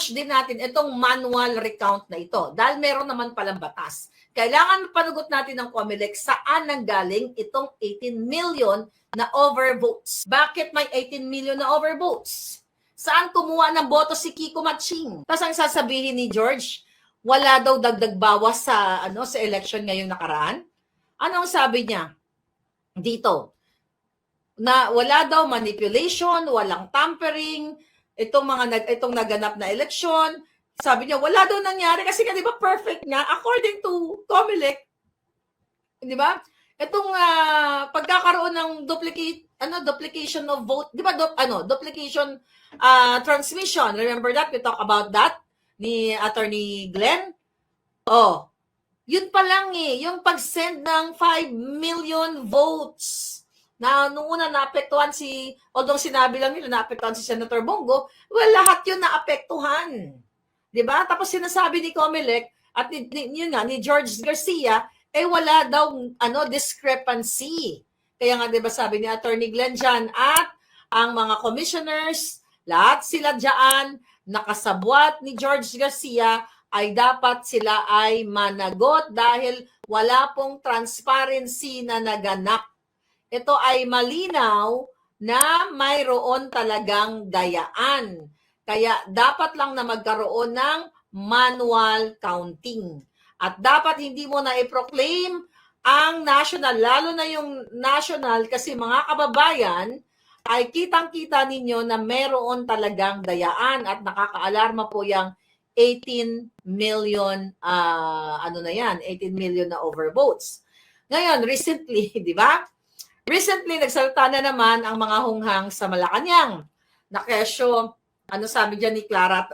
i-push din natin itong manual recount na ito dahil meron naman palang batas. Kailangan panagot natin ng COMELEC saan nanggaling itong 18 million na overvotes. Bakit may 18 million na overvotes? Saan kumuha ng boto si Kiko Matching? Tapos ang sasabihin ni George, wala daw dagdag bawas sa sa election ngayong nakaraan. Ano ang sabi niya dito? Na wala daw manipulation, walang tampering, itong naganap na eleksyon. Sabi niya wala daw nangyari kasi di ba perfect nga according to COMELEC. Di ba? Itong pagkakaroon ng duplication of vote, di ba duplication transmission. Remember that? We talk about that ni Attorney Glenn. Oh, yun pa lang yung pag-send ng 5 million votes. Na nung una naapektuhan although sinabi lang nila naapektuhan si Senator Bongo, well, lahat yun naapektuhan. Diba? Tapos sinasabi ni COMELEC at ni George Garcia, wala daw discrepancy. Kaya nga diba sabi ni Attorney Glenn dyan at ang mga commissioners, lahat sila dyan, nakasabwat ni George Garcia, ay dapat sila ay managot dahil wala pong transparency na naganap. Ito ay malinaw na mayroon talagang dayaan. Kaya dapat lang na magkaroon ng manual counting. At dapat hindi mo na i-proclaim ang national, lalo na yung national kasi mga kababayan, ay kitang-kita ninyo na mayroon talagang dayaan at nakakaalarma po yung 18 million, 18 million na overvotes. Ngayon, recently, di ba? Recently, nagsalita na naman ang mga hunghang sa Malacanang. Na kesyo, sabi dyan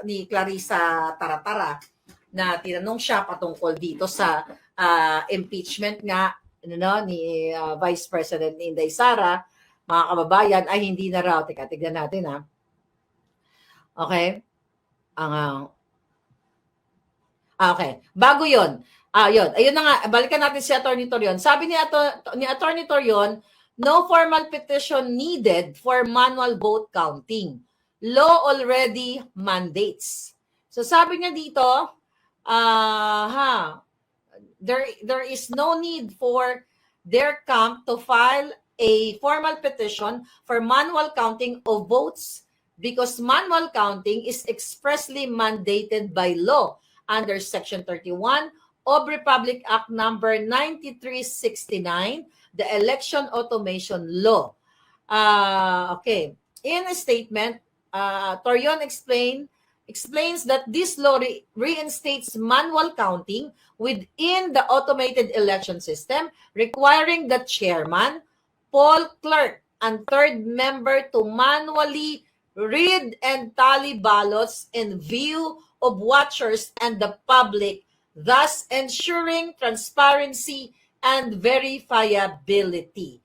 ni Clarissa Taratara, na tinanong siya patungkol dito sa impeachment nga ni Vice President Inday Sara, mga kababayan, ay hindi na raw. Teka, tignan natin Okay. Okay. Bago yun. Yun. Ayun na nga. Balikan natin si Atty. Torion. Sabi ni Atty. Torion, no formal petition needed for manual vote counting. Law already mandates. So sabi niya dito, there is no need for their camp to file a formal petition for manual counting of votes because manual counting is expressly mandated by law under Section 31 of Republic Act Number 9369, the Election Automation Law. Okay. In a statement, Torion explains that this law reinstates manual counting within the automated election system, requiring the chairman, poll clerk, and third member to manually read and tally ballots in view of watchers and the public, thus ensuring transparency and verifiability.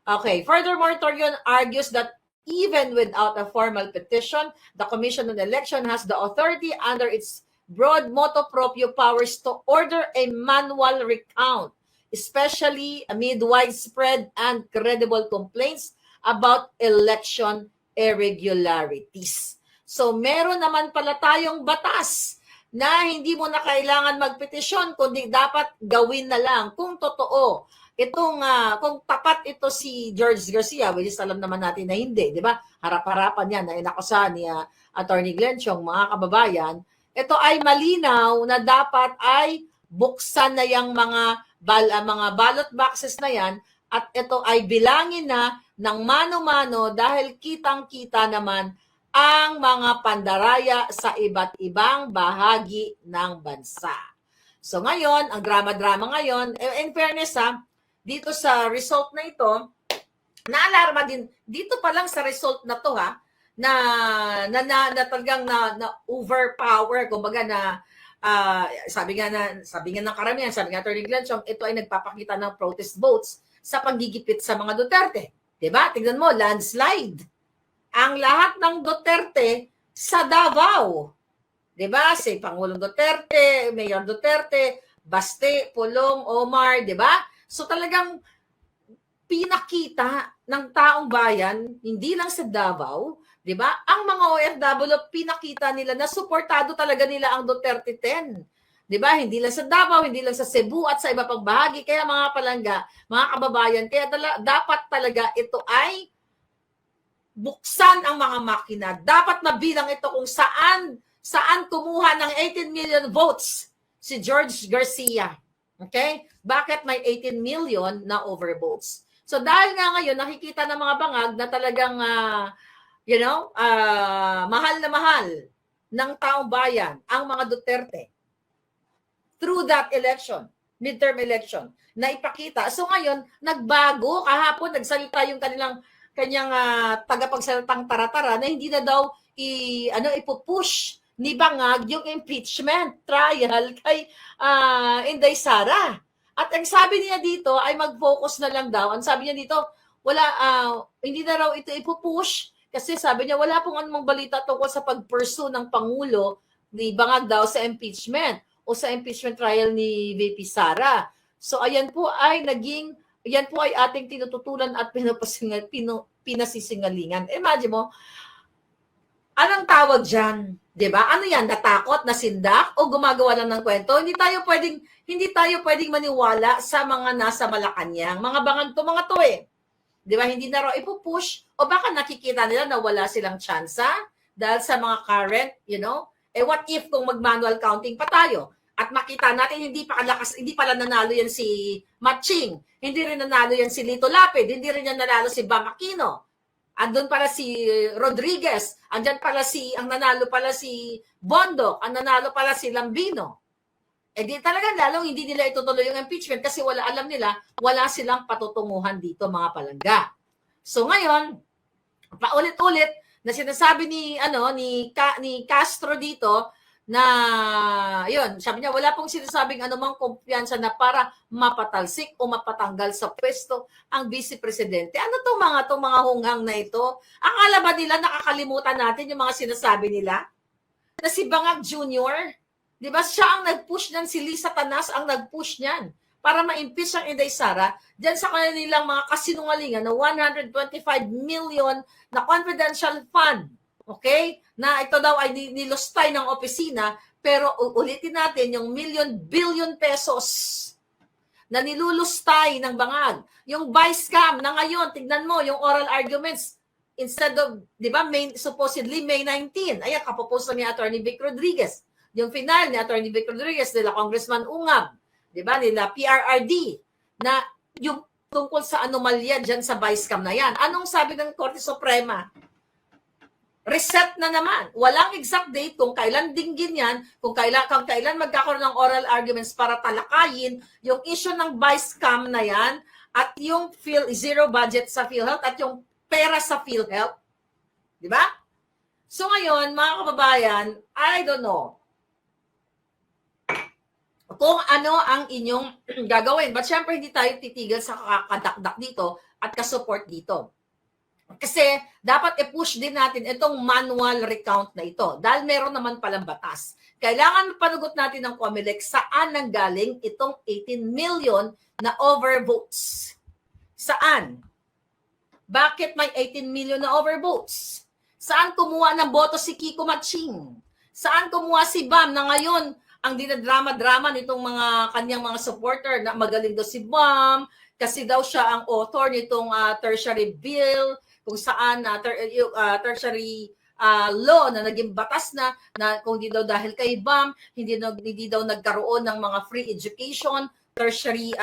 Okay, furthermore, Torion argues that even without a formal petition, the Commission on Election has the authority under its broad motu proprio powers to order a manual recount, especially amid widespread and credible complaints about election irregularities. So meron naman pala tayong batas na hindi mo na kailangan magpetisyon, kundi dapat gawin na lang kung totoo. Kung tapat ito si George Garcia, which is alam naman natin na hindi, di ba? Harap-harapan yan na inakusahan ni Attorney Glenn Chong, mga kababayan, ito ay malinaw na dapat ay buksan na yung mga ballot boxes na yan at ito ay bilangin na ng mano-mano dahil kitang-kita naman ang mga pandaraya sa iba't ibang bahagi ng bansa. So ngayon, ang drama-drama ngayon, in fairness dito sa result na ito, naalarma din, dito pa lang sa result na to na talagang na overpower, kumbaga na sabi nga ng karamihan, sabi nga Attorney Glenn Chong, ito ay nagpapakita ng protest votes sa paggigipit sa mga Duterte. Diba? Tingnan mo, landslide. Ang lahat ng Duterte sa Davao. Diba? Si Pangulong Duterte, Mayor Duterte, Baste, Pulong, Omar, diba? So talagang pinakita ng taong bayan, hindi lang sa Davao, 'Di ba? Ang mga OFW, pinakita nila na suportado talaga nila ang Duterte 10. 'Di ba? Hindi lang sa Davao, hindi lang sa Cebu at sa iba pang bahagi. Kaya mga palangga, mga kababayan, kaya dapat talaga ito ay buksan ang mga makina. Dapat mabilang ito kung saan kumuha ng 18 million votes si George Garcia. Okay? Bakit may 18 million na overvotes? So dahil nga ngayon nakikita ng mga bangag na talagang mahal na mahal ng taong bayan ang mga Duterte through that election, midterm election, na ipakita. So ngayon, nagbago. Kahapon, nagsalita yung kanyang tagapagsalitang taratara na hindi na daw ipupush ni Bangag yung impeachment trial kay Inday Sara. At ang sabi niya dito ay mag-focus na lang daw. Ang sabi niya dito, hindi na raw ito ipupush kasi sabi niya wala pong anumang balita tungkol sa pag-pursue ng Pangulo ni Bangag daw sa impeachment o sa impeachment trial ni VP Sara. So ayan po ay ating tinututulan at pinasisingalingan. Imagine mo, anong tawag dyan? 'Di ba? Ano yan? Natakot, nasindak, o gumagawa lang ng kwento? Hindi tayo pwedeng maniwala sa mga nasa Malacanang. Mga bangag to, mga to eh. 'Di ba? Hindi na raw ipupush o baka nakikita nila na wala silang tsansa dahil sa mga current, what if kung mag-manual counting pa tayo? At makita natin hindi pala nanalo yan si Matching, hindi rin nanalo yan si Lito Lapid, hindi rin yan nanalo si Bam Aquino. Andun pala si Rodriguez, ang nanalo pala si Bondo, ang nanalo pala si Lambino. Di talaga lalong hindi nila itutuloy yung impeachment kasi alam nila, wala silang patutunguhan dito mga palangga. So ngayon, paulit-ulit na sinasabi ni Castro dito na yun, sabi niya wala pong sinasabing anumang kumpiyansa na para mapatalsik o mapatanggal sa pwesto ang vice presidente. Ano tong mga hunghang na ito? Akala ba nila nakakalimutan natin yung mga sinasabi nila? Na si Bangag Jr., di ba siya ang nag-push niyan, si Lisa Tanas ang nag-push niyan para ma-impeach ang Inday Sara diyan sa kanilang mga kasinungalingan na 125 million na confidential fund. Okay? Na ito daw ay nilustay ng opisina, pero ulitin natin yung billion pesos na nilulustay ng Bangag. Yung vice cam na ngayon, tignan mo, yung oral arguments, instead of, di ba, supposedly May 19, ayan, kapopos ni Attorney Vic Rodriguez. Yung final ni Attorney Vic Rodriguez, nila Congressman Ungab, di ba, nila PRRD, na yung tungkol sa anomalya dyan sa vice cam na yan. Anong sabi ng Korte Suprema? Reset na naman. Walang exact date kung kailan dinggin yan, kung kailan magkakaroon ng oral arguments para talakayin yung issue ng vice cam na yan at yung zero budget sa PhilHealth at yung pera sa PhilHealth. Di ba? So ngayon, mga kababayan, I don't know kung ano ang inyong gagawin. But syempre, hindi tayo titigil sa kakadakdak dito at kasupport dito. Kasi dapat i-push din natin itong manual recount na ito dahil meron naman palang batas. Kailangan panugot natin ng COMELEC saan nanggaling itong 18 million na overvotes. Saan? Bakit may 18 million na overvotes? Saan kumuha ng boto si Kiko Matching? Saan kumuha si Bam na ngayon ang dinadrama-drama nitong kanyang mga supporter na magaling daw si Bam kasi daw siya ang author nitong tertiary bill kung saan tertiary law na naging batas na kung hindi daw dahil kay Bam, hindi daw nagkaroon ng mga free education, tertiary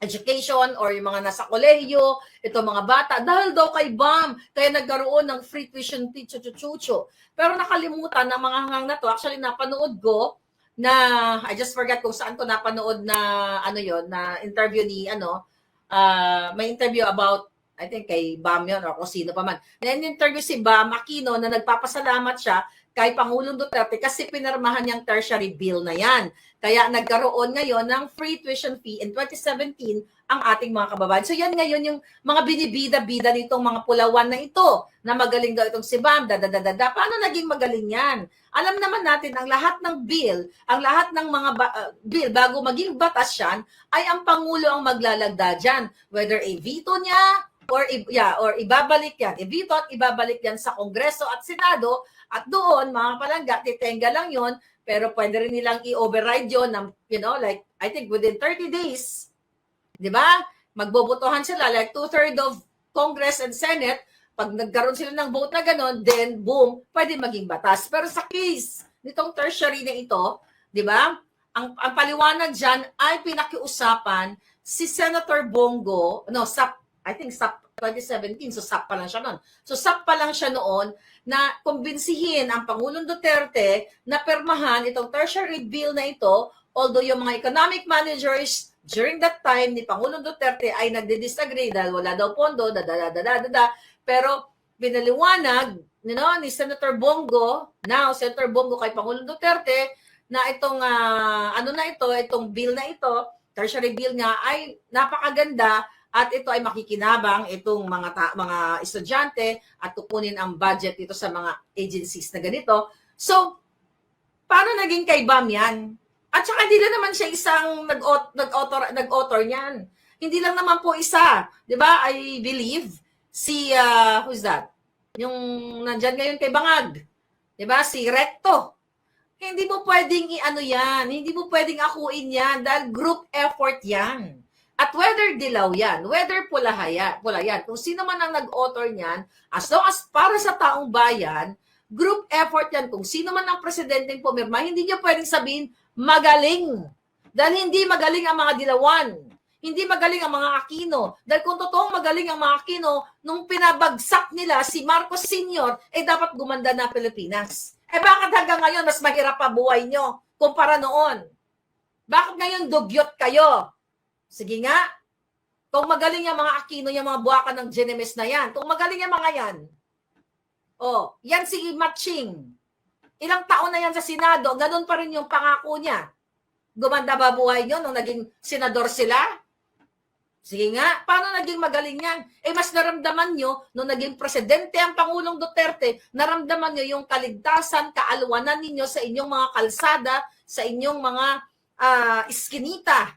education or yung mga nasa kolehiyo, ito mga bata, dahil daw kay Bam, kaya nagkaroon ng free tuition fee, chuchuchucho. Pero nakalimutan ng mga hangang na to, actually napanood ko na, I just forgot kung saan ko napanood na, na interview ni, may interview about I think kay Bam yun or kung sino pa man. Na-interview si Bam Aquino na nagpapasalamat siya kay Pangulong Duterte kasi pinirmahan niyang tertiary bill na yan. Kaya nagkaroon ngayon ng free tuition fee in 2017 ang ating mga kababayan. So yan ngayon yung mga binibida-bida nitong mga pulawan na ito na magaling daw itong si Bam, Paano naging magaling yan? Alam naman natin ang lahat ng bill, ang lahat ng mga bill bago maging batas yan, ay ang Pangulo ang maglalagda dyan. Whether a veto niya, or ibabalik yan. I-veto at ibabalik yan sa Kongreso at Senado at doon, mga palangga, titenga lang yon, pero pwede rin nilang i-override yon ng, like, I think within 30 days, di ba? Magbobotohan sila, like 2/3 of Congress and Senate, pag nagkaroon sila ng vote na gano'n, then boom, pwede maging batas. Pero sa case nitong tertiary na ito, di ba? Ang paliwanag dyan ay pinakiusapan si Senator Bongo, I think SAP 2017, so SAP pa lang siya noon. So SAP pa lang siya noon na kumbinsihin ang Pangulong Duterte na permahan itong tertiary bill na ito, although yung mga economic managers during that time ni Pangulong Duterte ay nagdi-disagree dahil wala daw pondo, pero pinaliwanag ni Senator Bongo, now Senator Bongo kay Pangulong Duterte, na itong itong bill na ito, tertiary bill nga ay napakaganda at ito ay makikinabang itong mga estudyante at tukunin ang budget dito sa mga agencies na ganito. So, paano naging kay Bam yan? At saka hindi lang naman siya isang nag-author niyan. Hindi lang naman po isa. Di ba? I believe si, who's that? Yung nandyan ngayon kay Bangag. Di ba? Si Recto. Hindi mo pwedeng yan. Hindi mo pwedeng akuin yan dahil group effort yan. At whether dilaw yan, whether pula yan, kung sino man ang nag-author niyan, as long as para sa taong bayan, group effort yan. Kung sino man ang presidenteng pumirma, hindi niyo pwedeng sabihin, magaling. Dahil hindi magaling ang mga dilawan. Hindi magaling ang mga Aquino. Dahil kung totoong magaling ang mga Aquino, nung pinabagsak nila si Marcos Sr., dapat gumanda na Pilipinas. Bakit hanggang ngayon mas mahirap pa buhay nyo kumpara noon? Bakit ngayon dugyot kayo? Sige nga, kung magaling yung mga Aquino, yung mga buwakan ng Genemes na yan, kung magaling yung mga yan, yan si Matching. Ilang taon na yan sa Senado, ganun pa rin yung pangako niya. Gumanda ba buhay nyo nung naging senador sila? Sige nga, paano naging magaling yan? Mas naramdaman nyo nung naging presidente ang Pangulong Duterte, naramdaman nyo yung kaligtasan, kaalwanan ninyo sa inyong mga kalsada, sa inyong mga iskinita.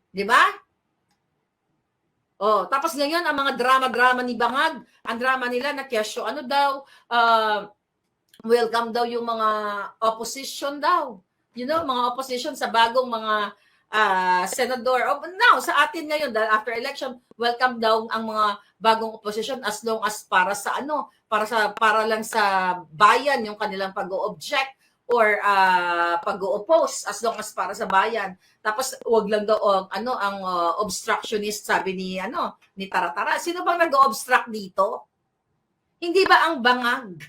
Di ba? Tapos ngayon, ang mga drama-drama ni Bangag, ang drama nila na kesyo, welcome daw yung mga opposition daw. Mga opposition sa bagong mga senador. Now, sa atin ngayon, dahil after election, welcome daw ang mga bagong opposition as long as para lang sa bayan yung kanilang pag-o-object or pag-o-oppose as long as para sa bayan. Tapos wag lang daw ang obstructionist, sabi ni Taratara. Sino bang nag-o-obstruct dito? Hindi ba ang Bangag?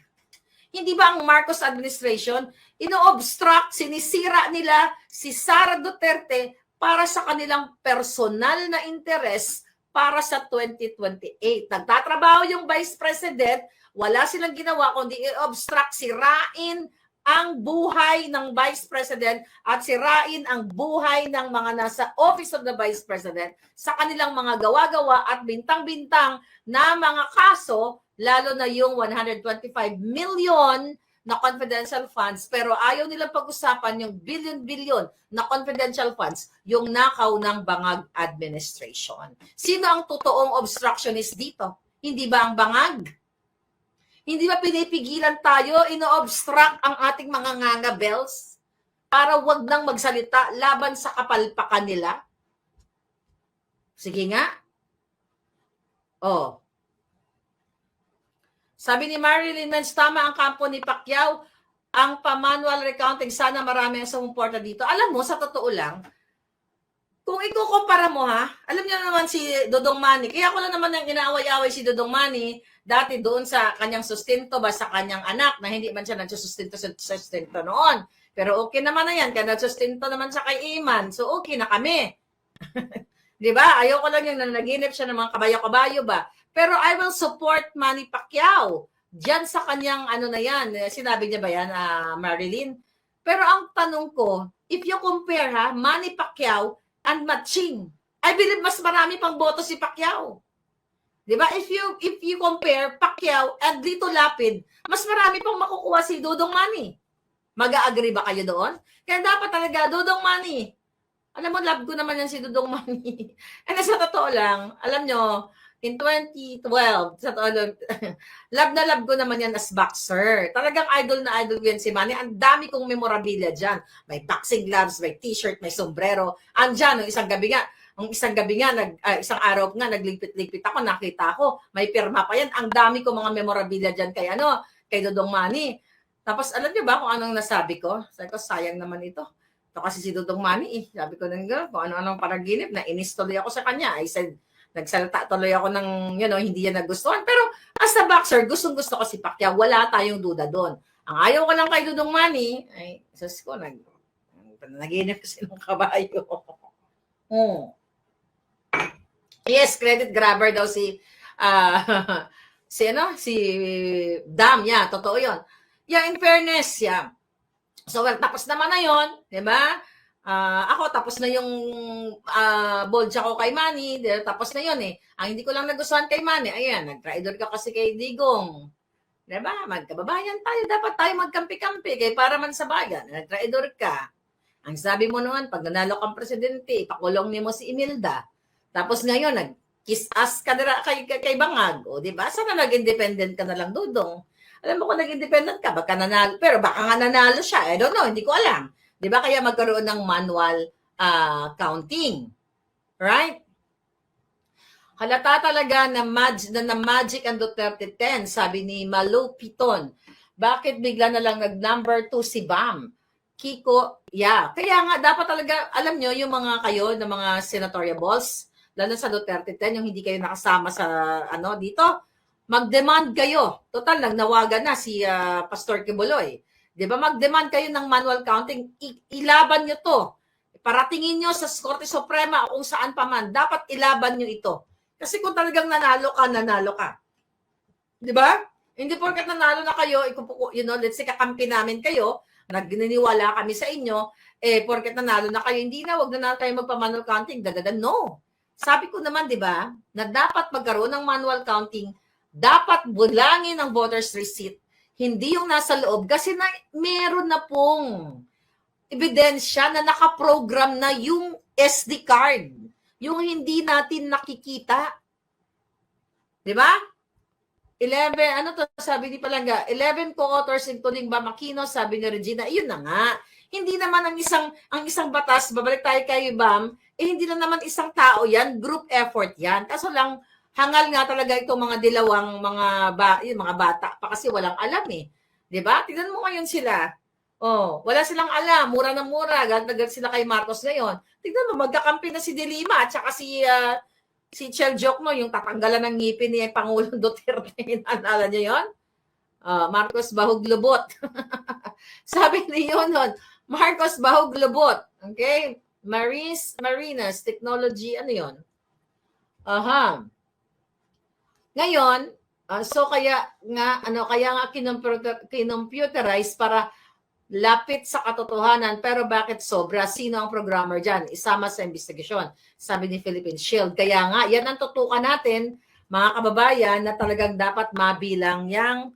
Hindi ba ang Marcos administration ino-obstruct, sinisira nila si Sara Duterte para sa kanilang personal na interes para sa 2028. Nagtatrabaho yung Vice President, wala silang ginawa kundi i-obstruct, sirain ang buhay ng Vice President at sirain ang buhay ng mga nasa Office of the Vice President sa kanilang mga gawa-gawa at bintang-bintang na mga kaso, lalo na yung 125 million na confidential funds, pero ayaw nilang pag-usapan yung billion-billion na confidential funds, yung nakaw ng Bangag administration. Sino ang totoong obstructionist dito? Hindi ba ang Bangag? Hindi ba pinipigilan tayo, ino-obstruct ang ating mga ngangabels para wag nang magsalita laban sa kapalpakan nila? Sige nga. Sabi ni Marilyn Menz, tama ang kampo ni Pacquiao, ang pa-manual recounting, sana marami ang sumuporta dito. Alam mo, sa totoo lang, kung ikukumpara mo alam niyo naman si Dodong Manny, kaya ko lang naman ang inaaway-away si Dodong Manny, dati doon sa kanyang sustento ba sa kanyang anak, na hindi man siya nagsusustento noon. Pero okay naman na yan, kaya nagsusustento naman siya kay Iman, so okay na kami. Diba? Ayoko lang yung nanaginip siya ng mga kabayo-kabayo ba. Pero I will support Manny Pacquiao. Diyan sa kanyang sinabi niya ba yan, Marilyn? Pero ang tanong ko, if you compare Manny Pacquiao and Matching, I believe mas marami pang boto si Pacquiao. Diba? If you compare Pacquiao and Lito Lapid, mas marami pang makukuha si Dodong Manny. Mag-a-agree ba kayo doon? Kaya dapat talaga, Dodong Manny. Alam mo, love ko naman yan si Dodong Manny. And sa totoo lang, alam nyo, in 2012, sa todo, love na love ko naman yan as boxer. Talagang idol na idol ko yan si Manny. Ang dami kong memorabilia dyan. May boxing gloves, may t-shirt, may sombrero. Andyan, isang gabi nga, isang araw nga, nagligpit-ligpit ako, nakita ko, may pirma pa yan. Ang dami ko mga memorabilia dyan kay Dodong Manny. Tapos, alam niyo ba kung anong nasabi ko? Sabi ko, sayang naman ito. Ito kasi si Dodong Manny eh. Sabi ko nang kung ano-anong panaginip, na inis tuloy ako sa kanya. I said, nagsalita tuloy ako ng, hindi yan nagustuhan. Pero as a boxer, gustong-gusto ko si Pacquiao. Wala tayong duda doon. Ang ayaw ko lang kay Dodong Manny, ay, sus ko, naginip kasi ng kabayo. Yes, credit grabber daw si si Dam, totoo yun. In fairness, So, well, tapos naman na yun, di ba? Ako, tapos na yung bolja ko kay Manny, tapos na yun eh. Ang hindi ko lang nagustuhan kay Manny, ayan, nag-traidor ka kasi kay Digong. Di ba? Magkababayan tayo, dapat tayo magkampi-kampi, kaya para man sa bayan, nag-traidor ka. Ang sabi mo noon, pag nanalo kang presidente, ipakulong niyo mo si Imelda. Tapos ngayon, nag-kiss-ass ka kay Bangag. O, di ba? Sana nag-independent ka na lang, Dudong. Alam mo kung nag-independent ka, baka nanalo, pero baka nga nanalo siya. I don't know, hindi ko alam. Di ba kaya magkaroon ng manual counting? Right? Halata talaga na magic ang Duterte 10, sabi ni Malu Piton. Bakit bigla na lang nag-number 2 si Bam? Kiko, Kaya nga, dapat talaga, alam nyo, yung mga kayo, na mga senatorial balls, lalo sa Duterte 10, yung hindi kayo nakasama sa, dito, mag-demand kayo. Total, nagnawagan na si Pastor Kibuloy. Di ba? Mag-demand kayo ng manual counting. Ilaban nyo to. Paratingin nyo sa Korte Suprema kung saan pa man. Dapat ilaban nyo ito. Kasi kung talagang nanalo ka. Di ba? Hindi porket nanalo na kayo, let's say kakampi namin kayo, nagniniwala kami sa inyo, porket nanalo na kayo, hindi na, wag na tayo magpa-manual counting. No. Sabi ko naman, di ba, na dapat magkaroon ng manual counting, dapat bulangin ang voter's receipt, hindi yung nasa loob, kasi meron na pong ebidensya na nakaprogram na yung SD card, yung hindi natin nakikita. Di ba? 11, sabi ni Palangga, 11 co-authors including Bam Aquino, sabi ni Regina, yun na nga. Hindi naman ang isang batas, babalik tayo kay Bam, hindi na naman isang tao yan, group effort yan. Kaso lang, hangal nga talaga itong mga dilawang mga bata pa kasi walang alam eh. 'Di ba? Tingnan mo ngayon sila. Wala silang alam, mura na mura, galit sila kay Marcos ngayon. Tingnan mo, magkakampi na si De Lima at saka si Chel Jokno, yung tatanggalan ng ngipin ni Pangulong Duterte. Naalala niyo 'yon? Marcos Bahog Lubot. Sabi niyo noon, Marcos Bahog Lubot. Okay? Marinas Technology, ano 'yon? Ngayon, so kaya nga kinomputerize para lapit sa katotohanan, pero bakit sobra? Sino ang programmer diyan? Isama sa investigasyon, sabi ni Philippine Shield. Kaya nga, yan ang tutukan natin, mga kababayan, na talagang dapat mabilang yung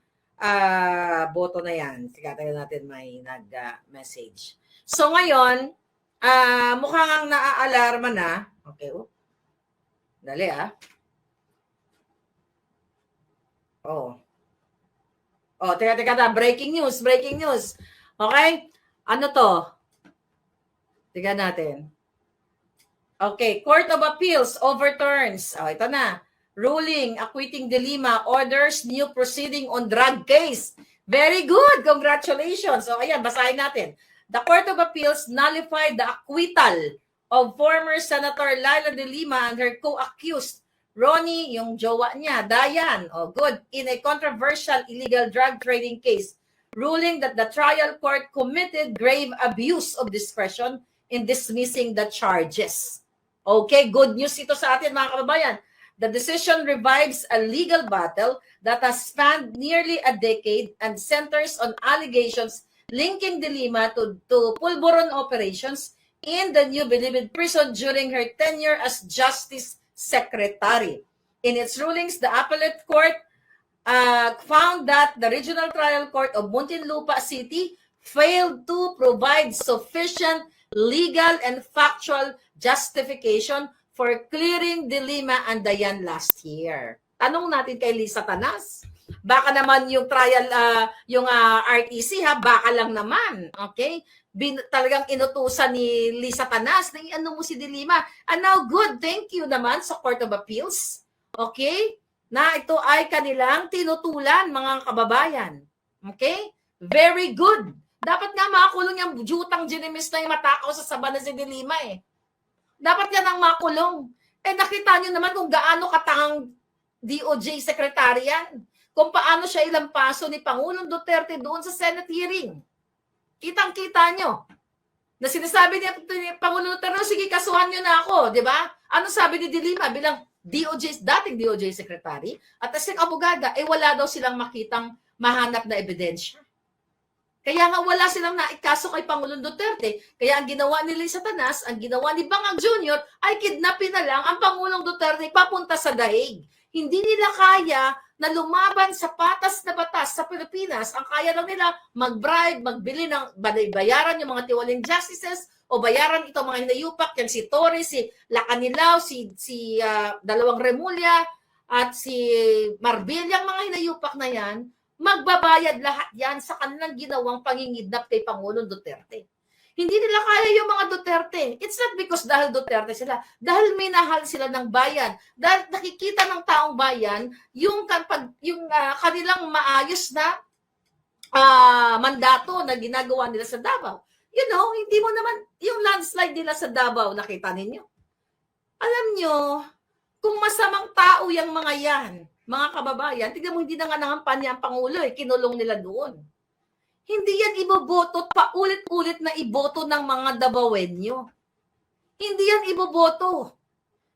boto na yan. Sige, tayo natin may nag-message. So ngayon, mukhang naaalarma na. Okay, dali teka, breaking news. Okay? Ano to? Tingnan natin. Okay, Court of Appeals overturns. Ito na. Ruling acquitting De Lima, orders new proceeding on drug case. Very good. Congratulations. Ayan, basahin natin. The Court of Appeals nullified the acquittal of former Senator Laila De Lima and her co-accused Ronnie, yung jowa niya, Dayan, in a controversial illegal drug trading case, ruling that the trial court committed grave abuse of discretion in dismissing the charges. Okay, good news ito sa atin, mga kababayan. The decision revives a legal battle that has spanned nearly a decade and centers on allegations linking De Lima to pulburon operations in the New Bilibid prison during her tenure as Justice Secretary. In its rulings, the appellate court found that the Regional Trial Court of Muntinlupa City failed to provide sufficient legal and factual justification for clearing De Lima and Dayan last year. Tanong natin kay Lisa Tanas. Baka naman yung trial, yung RTC ha, baka lang naman. Okay? Talagang inutusan ni Lisa Tanas na ano mo si De Lima. And now, good, thank you naman sa Court of Appeals. Okay? Na ito ay kanilang tinutulan, mga kababayan. Okay? Very good. Dapat nga makulong yung jutang ginimis na yung matakaw sa saba na si De Lima eh. Dapat yan ang makulong. Eh nakita nyo naman kung gaano katangang DOJ secretary yan. Kung paano siya ilampaso ni Pangulong Duterte doon sa Senate hearing. Kitang-kita nyo. Na sinasabi niya Pangulong Duterte, sige kasuhan nyo na ako, di ba? Ano sabi ni De Lima bilang dating DOJ secretary at as yung abogada, wala daw silang makitang mahanap na ebidensya. Kaya nga wala silang naikaso kay Pangulong Duterte. Kaya ang ginawa ni Lisa Tanas, ang ginawa ni Bangag Jr. ay kidnapin na lang ang Pangulong Duterte papunta sa Daig. Hindi nila kaya na lumaban sa patas na batas sa Pilipinas. Ang kaya lang nila mag-bribe, magbili ng bayaran yung mga tiwaling justices o bayaran ito mga hinayupak, yan si Torres, si Lacanilao, si dalawang Remulla at si Marbella, ang mga hinayupak na yan. Magbabayad lahat yan sa kanilang ginawang pangingidnap kay Pangulong Duterte. Hindi nila kaya yung mga Duterte. It's not because dahil Duterte sila. Dahil minahal sila ng bayan. Dahil nakikita ng taong bayan yung kanilang maayos na mandato na ginagawa nila sa Davao. You know, hindi mo naman, yung landslide nila sa Davao, nakita ninyo. Alam nyo, kung masamang tao yung mga yan, mga kababayan, tignan mo, hindi na nga nangampanya ang Pangulo, kinulong nila doon. Hindi yan iboboto, paulit-ulit na iboto ng mga Davaoenyo. Hindi yan iboboto.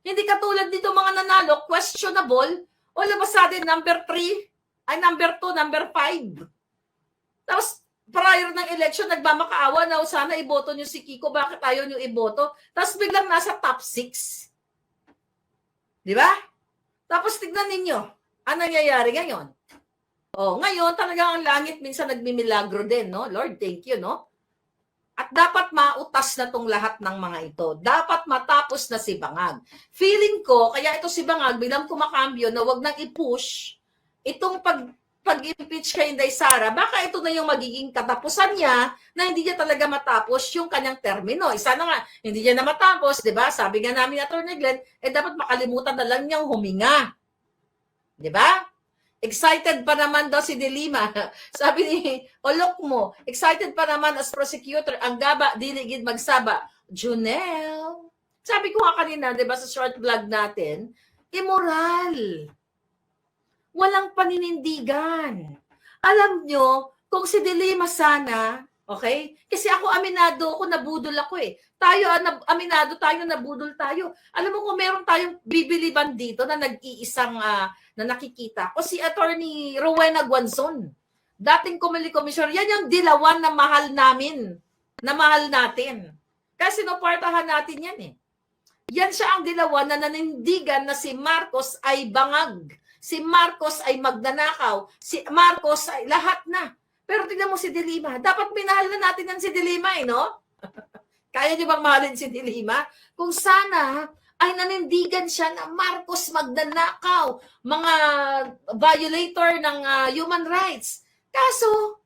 Hindi katulad dito mga nanalo, questionable, o labas sa atin number 3, ay number 2, number 5. Tapos, prior ng election, nagmamakaawa na sana iboto nyo si Kiko, bakit ayaw nyo iboto? Tapos biglang nasa top 6. Di ba? Tapos tignan ninyo, ano nangyayari ngayon? Ngayon talaga ang langit minsan nagmimilagro din, no? Lord, thank you, no? At dapat mautas na tong lahat ng mga ito. Dapat matapos na si Bangag. Feeling ko, kaya ito si Bangag, bilang kumakambyo na wag nang i-push itong pag-impeach kay Inday Sara, baka ito na yung magiging katapusan niya na hindi niya talaga matapos yung kanyang termino. Sana nga, hindi niya na matapos, di ba? Sabi nga namin Atty. Glenn, dapat makalimutan na lang niyang huminga. Di ba? Excited pa naman daw si De Lima. Sabi ni Olok mo, excited pa naman as prosecutor, ang gaba, diligid magsaba. Junel. Sabi ko nga kanina, di ba, sa short vlog natin, immoral. Walang paninindigan. Alam nyo, kung si De Lima sana, okay? Kasi ako aminado ako, nabudol ako eh. Tayo, aminado tayo, nabudol tayo. Alam mo kung meron tayong bibiliban dito na nag-iisang na nakikita. O si Attorney Rowena Guanzon, dating Commissioner, yan yung dilawan na mahal namin, na mahal natin. Kasi sinuportahan natin yan eh. Yan siya ang dilawan na nanindigan na si Marcos ay bangag. Si Marcos ay magnanakaw. Si Marcos ay lahat na. Pero tignan mo si De Lima. Dapat minahal na natin yan si De Lima, no? Kaya niyo bang mahalin si De Lima? Kung sana ay nanindigan siya na Marcos magnanakaw, mga violator ng human rights. Kaso,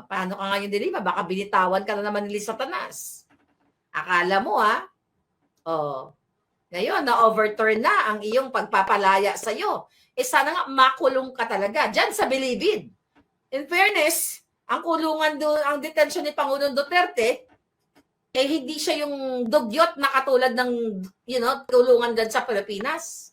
paano ka ngayon, De Lima? Baka binitawan ka na naman ni Lisa Tanas. Akala mo, ngayon, na-overturn na ang iyong pagpapalaya sa'yo. Sana nga makulong ka talaga. Diyan sa Bilibid. In fairness, ang kulungan doon, ang detention ni Pangulong Duterte, hindi siya yung dugyot na katulad ng, kulungan dyan sa Pilipinas.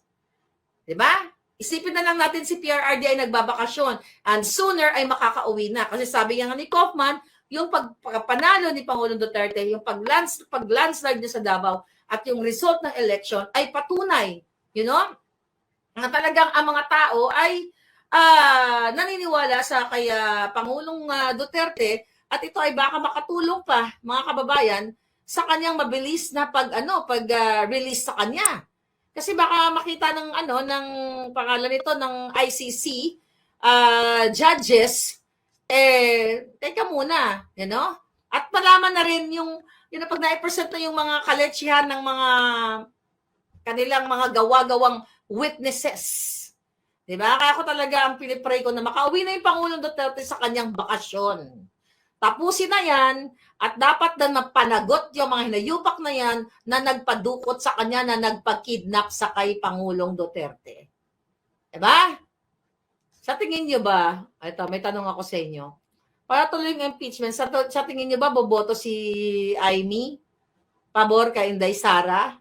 Diba? Isipin na lang natin si PRRD ay nagbabakasyon and sooner ay makakauwi na. Kasi sabi nga ni Kaufman, yung pagpanalo ni Pangulong Duterte, yung pag-landslide niya sa Davao at yung result ng election ay patunay, na talagang ang mga tao ay naniniwala sa kay Pangulong Duterte at ito ay baka makatulong pa, mga kababayan, sa kanyang mabilis na pag-release sa kanya. Kasi baka makita ng pangalan nito ng ICC judges, teka muna, At malaman na rin yung pag na-present na yung mga kalechihan ng mga kanilang mga gawa-gawang witnesses. Diba? Kaya ako talaga ang pinipray ko na makauwi na yung Pangulong Duterte sa kanyang bakasyon. Tapusin na yan at dapat na napanagot yung mga hinayupak na yan na nagpadukot sa kanya na nagpakidnap sa kay Pangulong Duterte. Diba? Sa tingin nyo ba, ito, may tanong ako sa inyo, para tuloy yung impeachment, sa tingin nyo ba boboto si Amy? Pabor kay Inday Sara?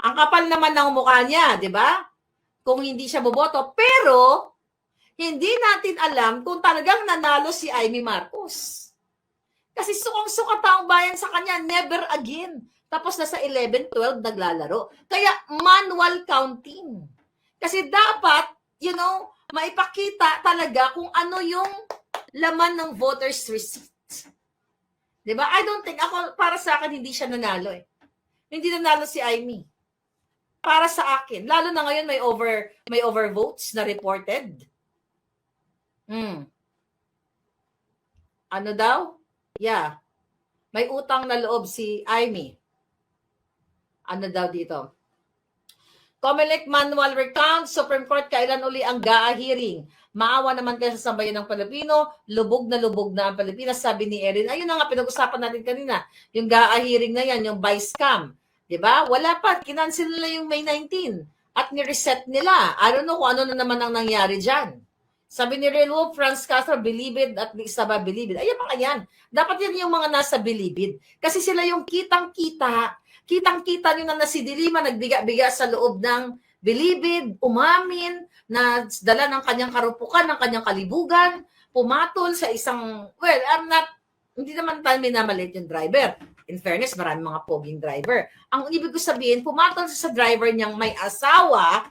Ang kapal naman ng mukha niya, di ba? Kung hindi siya boboto. Pero, hindi natin alam kung talagang nanalo si Amy Marcos. Kasi sukang-suka taong bayan sa kanya, never again. Tapos nasa 11-12 naglalaro. Kaya manual counting. Kasi dapat, maipakita talaga kung ano yung laman ng voter's receipt. Diba? I don't think, para sa akin, hindi siya nanalo eh. Hindi nanalo si Amy. Para sa akin. Lalo na ngayon may overvotes na reported. Ano daw? Yeah. May utang na loob si Amy. Ano daw dito? COMELEC manual recount, Supreme Court, kailan uli ang GAA hearing? Maawa naman kayo sa sambayan ng Pilipino, lubog na ang Pilipinas, sabi ni Erin. Ayun na nga, pinag-usapan natin kanina. Yung GAA hearing na yan, yung vice cam. Diba? Wala pa, kinancel nila yung May 19 at ni-reset nila. I don't know kung ano na naman ang nangyari dyan. Sabi ni Real Wolf, Franz Castro, believe it at Isaba, believe it. Ayan pa yan. Dapat yan yung mga nasa believe it. Kasi sila yung kitang-kita nyo na si Dilima nagbiga-biga sa loob ng bilibid, umamin, na dala ng kanyang karupukan, ng kanyang kalibugan, pumatol sa isang, hindi naman tayo minamalit yung driver. In fairness, marami mga poging driver. Ang ibig ko sabihin, pumatol sa driver niyang may asawa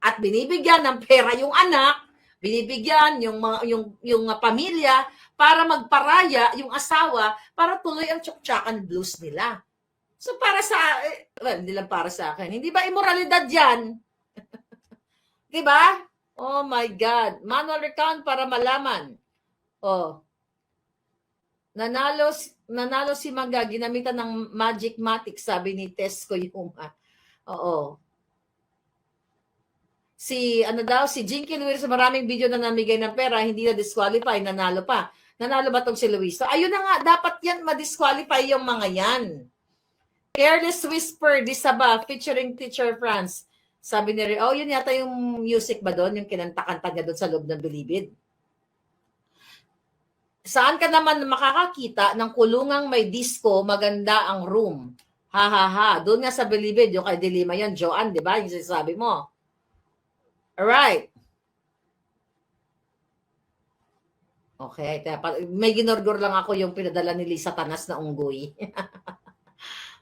at binibigyan ng pera yung anak, binibigyan yung pamilya para magparaya yung asawa para tuloy ang tsuktsakan blues nila. So para hindi lang para sa akin. Hindi ba immoralidad yan? Di ba? Oh my God. Manual recount para malaman. Oh. Nanalo si Maga, ginamitan ng Magic Matic, sabi ni Tesco Yuma. Oo. Si Jinky Luis, maraming video na namigay ng pera, hindi na disqualify, nanalo pa. Nanalo ba tong si Luis? So, ayun na nga, dapat yan ma-disqualify yung mga yan. Careless Whisper, Disaba, featuring Teacher Franz. Sabi ni yun yata yung music ba doon? Yung kinanta-kanta niya doon sa loob ng bilibid. Saan ka naman makakakita ng kulungang may disco, maganda ang room? Ha. Doon nga sa bilibid, yung kay Dilima yan, Joanne, di ba? Yung sinasabi mo. Alright. Okay, may ginorgor lang ako yung pinadala ni Lisa Tanas na unggoy.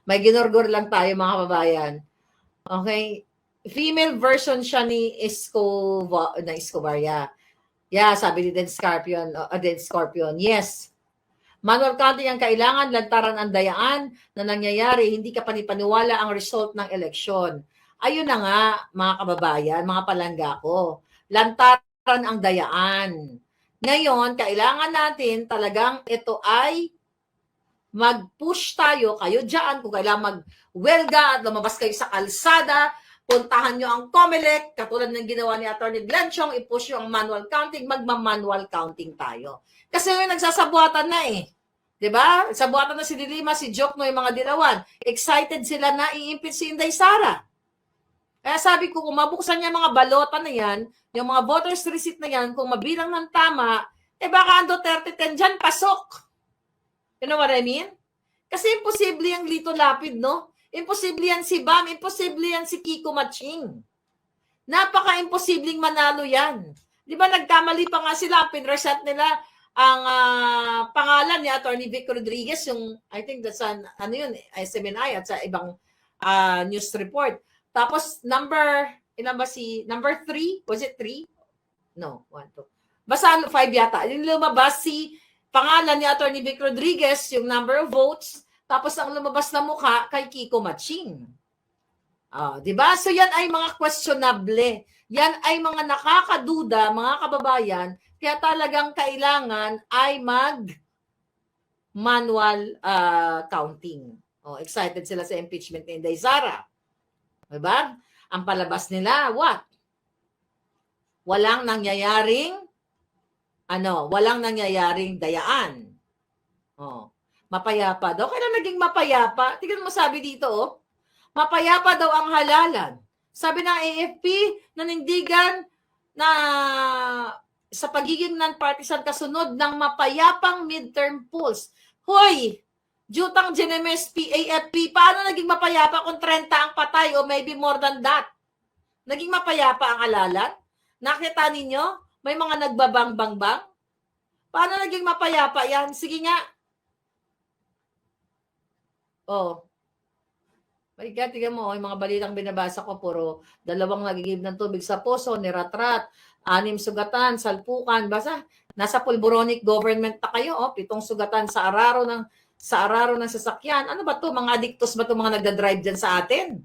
May ginorgor lang tayo mga kababayan. Okay. Female version siya ni Escobar. Yeah, sabi ni Den Scorpion. Yes. Manual counting ang kailangan, lantaran ang dayaan na nangyayari, hindi ka panipaniwala ang result ng eleksyon. Ayun na nga, mga kababayan, mga palangga ko. Lantaran ang dayaan. Ngayon, kailangan natin talagang ito ay mag-push tayo, kayo dyan, kung kailangan mag-welga at lumabas kayo sa kalsada, puntahan nyo ang COMELEC, katulad ng ginawa ni Atty. Glenchong, i-push yung manual counting, magma-manual counting tayo. Kasi yung nagsasabuatan na eh. Diba? Sabuatan na si Dilima, si Jokno, yung mga dilawan. Excited sila na i-impeach si Inday Sara. Kaya sabi ko, kung mabuksan niya mga balota na yan, yung mga voters receipt na yan, kung mabilang ng tama, baka ang Duterte 10 dyan, pasok. You know what I mean? Kasi imposible yung Lito Lapid, no? Imposible yan si Bam, imposible yan si Kiko Maching. Napaka-imposibleng manalo yan. Di ba nagkamali pa nga sila, pinreset nila ang pangalan ni Atty. Vic Rodriguez, yung, I think that's SMNI at sa ibang news report. Tapos, number 3? Was it 3? No, 1, 2. Basta 5 yata. Yung lumabas pangalan ni Atty. Vic Rodriguez, yung number of votes, tapos ang lumabas na mukha kay Kiko Maching. Diba? So yan ay mga questionable. Yan ay mga nakakaduda, mga kababayan, kaya talagang kailangan ay manual counting. Excited sila sa impeachment ni Inday Sara. Diba? Ang palabas nila, what? Walang nangyayaring dayaan. Mapayapa daw. Kaya naging mapayapa. Tingnan mo sabi dito, mapayapa daw ang halalan. Sabi ng AFP, nanindigan na sa pagiging non-partisan kasunod ng mapayapang midterm polls. Hoy, Jutang Genemes AFP, paano naging mapayapa kung 30 ang patay o maybe more than that? Naging mapayapa ang halalan? Nakita ninyo? May mga nagbabang-bang-bang? Paano naging mapayapa yan? Sige nga. My God, tingnan mo, yung mga balitang binabasa ko, puro 2 nagigib ng tubig sa poso, niratrat, 6 sugatan, salpukan, basta nasa pulboronic government na kayo, 7 sugatan sa araro ng sasakyan. Ano ba to? Mga adiktos ba to mga nagda-drive dyan sa atin?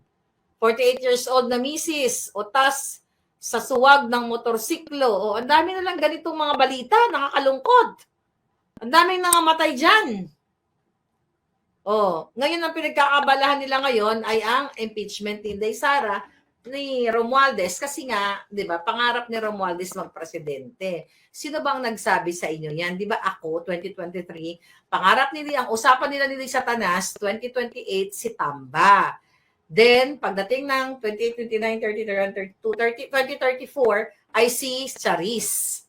48 years old na misis, tas sa suwag ng motorsiklo. Ang dami na lang ganitong mga balita, nakakalungkot. Ang daming nangamatay dyan. Ngayon ang pinagkakabalahan nila ngayon ay ang impeachment ni Inday Sara ni Romualdez kasi nga, 'di ba, pangarap ni Romualdez magpresidente. Sino bang nagsabi sa inyo 'yan? 'Di ba ako 2023, pangarap nila, ang usapan nila ni Satanas 2028 si Tamba. Then pagdating ng 28, 29, 30, 31, 32, 2034 ay si Charis.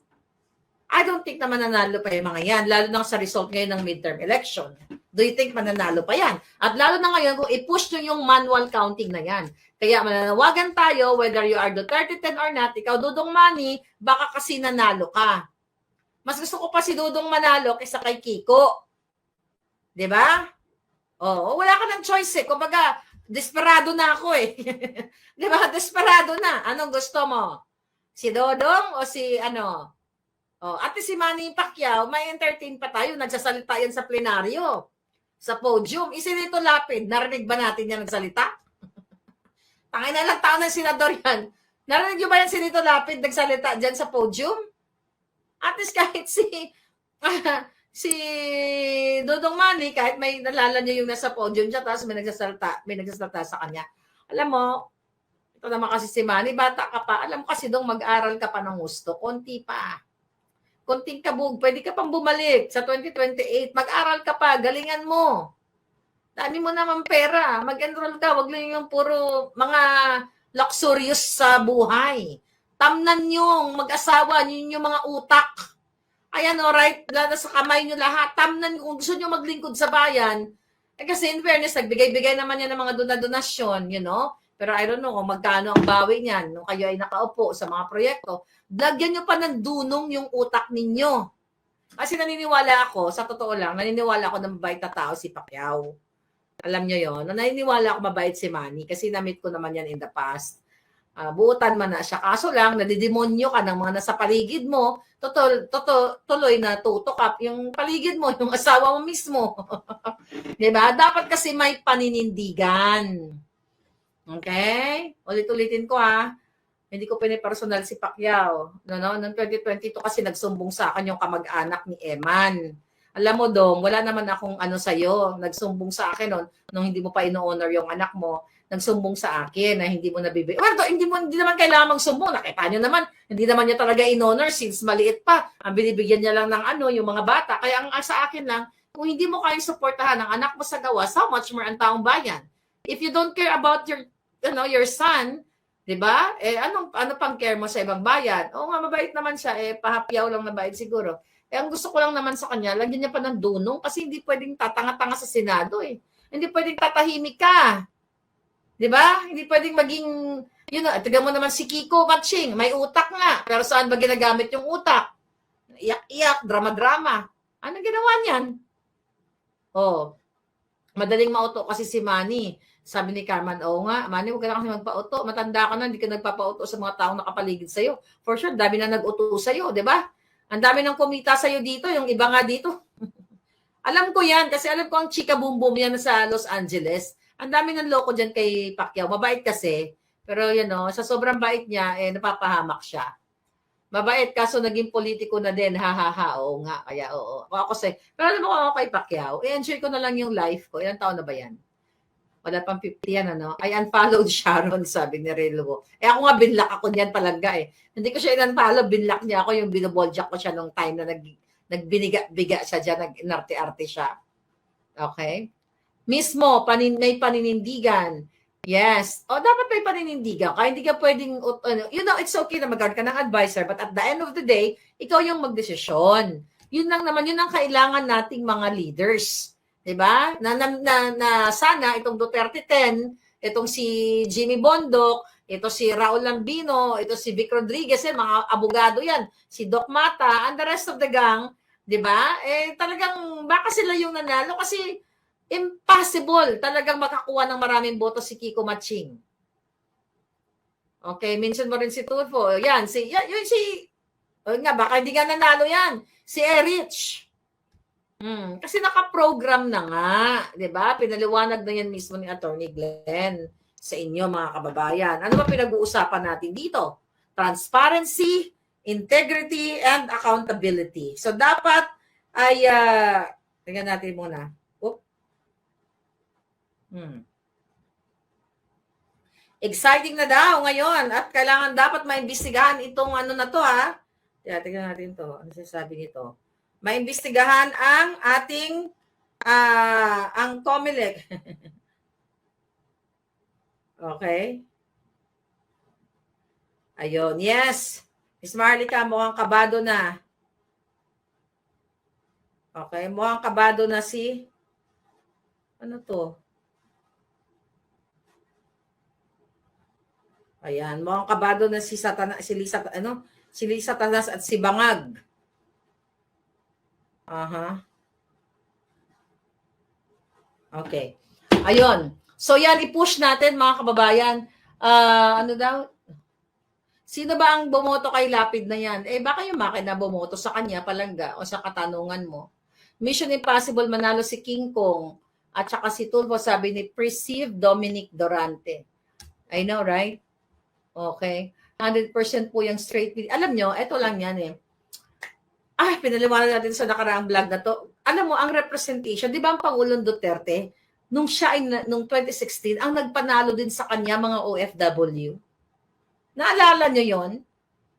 I don't think na mananalo pa yung mga yan, lalo na sa result ngayon ng midterm election. Do you think mananalo pa yan? At lalo na ngayon, kung i-push nyo yung manual counting na yan. Kaya mananawagan tayo, whether you are Duterte 10 or not, ikaw Dudong Manny, baka kasi nanalo ka. Mas gusto ko pa si Dudong manalo kaysa kay Kiko. Diba? Wala ka ng choice eh. Kumbaga, desperado na ako eh. Diba? Desperado na. Anong gusto mo? Si Dodong o si at si Manny Pacquiao, may entertain pa tayo. Nagsasalita yan sa plenaryo. Sa podium. Isinito Lapid, narinig ba natin yan nagsalita? Tangin na lang taon ng senador yan. Narinig nyo ba yan si Nito Lapid nagsalita dyan sa podium? At least kahit si Dodong Manny, kahit may nalala nyo yung nasa podium siya, tapos may nagsasalita sa kanya. Alam mo, ito naman kasi si Manny, bata ka pa. Alam mo kasi dong mag-aral ka pa ng gusto. Konti pa. Konting kabog, pwede ka pang bumalik sa 2028. Mag-aral ka pa, galingan mo. Dami mo naman pera. Mag-enroll ka, wag lang yung puro mga luxurious sa buhay. Tamnan yung mag-asawa, yun yung mga utak. Ayan, alright, lalo sa kamay nyo lahat. Tamnan kung gusto nyo maglingkod sa bayan. Kasi in fairness, nagbigay-bigay naman yan ng mga donasyon, you know? Pero I don't know kung magkano ang bawi niyan nung kayo ay nakaupo sa mga proyekto. Lagyan nyo pa ng dunong yung utak ninyo. Kasi naniniwala ako, sa totoo lang, naniniwala ako na mabait na tao si Pacquiao. Alam nyo yon. Naniniwala ako mabait si Manny kasi na-meet ko naman yan in the past. Buutan man na siya. Kaso lang, nadidemonyo ka ng mga nasa paligid mo, tuloy na tutok yung paligid mo, yung asawa mo mismo. Diba? Dapat kasi may paninindigan. Okay? Ulit-ulitin ko Hindi ko pinipersonal si Pacquiao. Noong 2022 kasi nagsumbong sa akin yung kamag-anak ni Eman. Alam mo Dong, wala naman akong sa'yo. Nagsumbong sa akin nung hindi mo pa ino-honor yung anak mo. Nagsumbong sa akin na hindi mo nabibigay. Well, hindi naman kailangan magsumbong. Nakita nyo naman, hindi naman niya talaga in-honor since maliit pa. Ang binibigyan niya lang ng yung mga bata. Kaya ang sa akin lang, kung hindi mo kayang suportahan ang anak mo sa gawas, how much more ang taong bayan? If you don't care about your son, 'di ba? Ano pang care mo sa ibang bayan? Nga mabait naman siya, pahapyaw lang na bait siguro. Ang gusto ko lang naman sa kanya, lagyan niya pa ng dunong kasi hindi pwedeng tatanga-tanga sa Senado eh. Hindi pwedeng tatahimik ka. 'Di ba? Hindi pwedeng maging tignan mo naman si Kiko Matching, may utak nga, pero saan ba ginagamit yung utak? Iyak-iyak, drama-drama. Ano ginawa niyan? Madaling mauto kasi si Manny. Sabi ni Carmen, nga, Manny, huwag ka na kasi magpa-auto. Matanda ka na, hindi ka nagpapa-auto sa mga taong nakapaligid sa'yo. For sure, dami na nag-auto sa'yo, di ba? Ang dami ng kumita sa'yo dito, yung iba nga dito. Alam ko yan, kasi alam ko ang chika boom boom yan sa Los Angeles. Ang dami ng loko dyan kay Pacquiao. Mabait kasi. Pero sa sobrang bait niya, napapahamak siya. Mabait, kaso naging politiko na din. Ha, ha, ha. Oo nga. Kaya, oo. Ako kasi, pero alam mo kung ako kay Pacquiao, i-enjoy ko na lang yung life ko. Ilang taon na ba yan? Wala pang 50 yan, ano? I unfollowed Sharon, sabi ni Relo. Ako nga, binlock ako niyan palangga eh. Hindi ko siya in-unfollow, binlock niya ako, yung binoboljak ko siya nung time na nagbiga siya dyan, nag-inarte-arte siya. Okay? Mismo, may paninindigan. Yes. O, dapat may paninindigan. Kaya hindi ka pwedeng, it's okay na mag-guard ka ng advisor, but at the end of the day, ikaw yung magdesisyon. Yun lang naman, yun ang kailangan nating mga leaders. Diba? Na sana itong Duterte 10, itong si Jimmy Bondoc, ito si Raul Lambino, ito si Vic Rodriguez, mga abogado yan, si Doc Mata, and the rest of the gang, diba? Talagang baka sila yung nanalo kasi impossible talagang makakuha ng maraming boto si Kiko Matching. Okay, mention mo rin si Tulfo. Yan, baka hindi nga nanalo yan. Si Erich. Kasi naka-program na nga, 'di ba? Pinaliwanag na yan mismo ni Attorney Glenn sa inyo mga kababayan. Ano ba pinag-uusapan natin dito? Transparency, integrity, and accountability. So dapat ay tingnan natin muna. Exciting na daw ngayon at kailangan dapat maimbestigahan itong ano na to ha. Tingnan natin to. Ano sasabi nito? Maimbestigahan ang ating ang COMELEC. Okay. Ayun, yes. Miss Marlica, mukhang kabado na. Okay, mukhang kabado na si ano to? Ayan, mukhang kabado na si Lisa Tanas at si Bangag. Okay. Ayun. So yan, i-push natin mga kababayan. Ano daw? Sino ba ang bumoto kay Lapid na yan? Baka yung makina bumoto sa kanya palangga o sa katanungan mo. Mission Impossible manalo si King Kong at saka si Tulfo, sabi ni Perceive Dominic Dorante. I know, right? Okay. 100% po yung straight video. Alam nyo, eto lang yan eh. Pinaliwanag natin sa nakaraang vlog na to. Alam mo, ang representation, di ba ang Pangulong Duterte, nung 2016, ang nagpanalo din sa kanya mga OFW. Naalala nyo yon?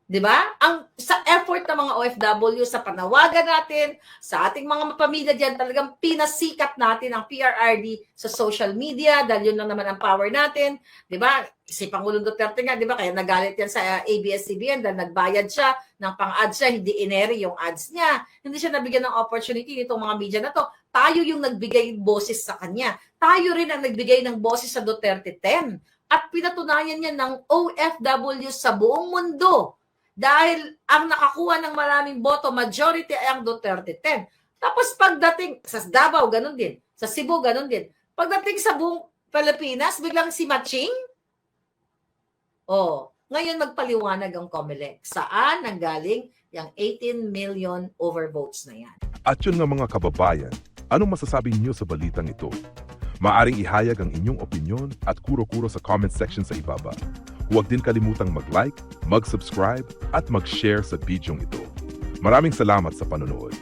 Di ba? Sa effort ng mga OFW, sa panawagan natin, sa ating mga pamilya dyan, talagang pinasikat natin ang PRRD sa social media dahil yun lang naman ang power natin. Di ba? Si Pangulong Duterte nga, di ba? Kaya nagalit yan sa ABS-CBN dahil nagbayad siya ng pang-ads siya, hindi ineri yung ads niya. Hindi siya nabigyan ng opportunity nitong mga media na to. Tayo yung nagbigay boses sa kanya. Tayo rin ang nagbigay ng boses sa Duterte 10. At pinatunayan niya ng OFW sa buong mundo. Dahil ang nakakuha ng maraming boto, majority ay ang Duterte 10. Tapos pagdating sa Davao, ganun din. Sa Cebu, ganun din. Pagdating sa buong Pilipinas, biglang si Matching. Ngayon magpaliwanag ang COMELEC. Saan nanggaling yung 18 million overvotes na yan? At yun nga mga kababayan, anong masasabi niyo sa balitang ito? Maaring ihayag ang inyong opinyon at kuro-kuro sa comment section sa ibaba. Huwag din kalimutang mag-like, mag-subscribe at mag-share sa bidyong ito. Maraming salamat sa panonood.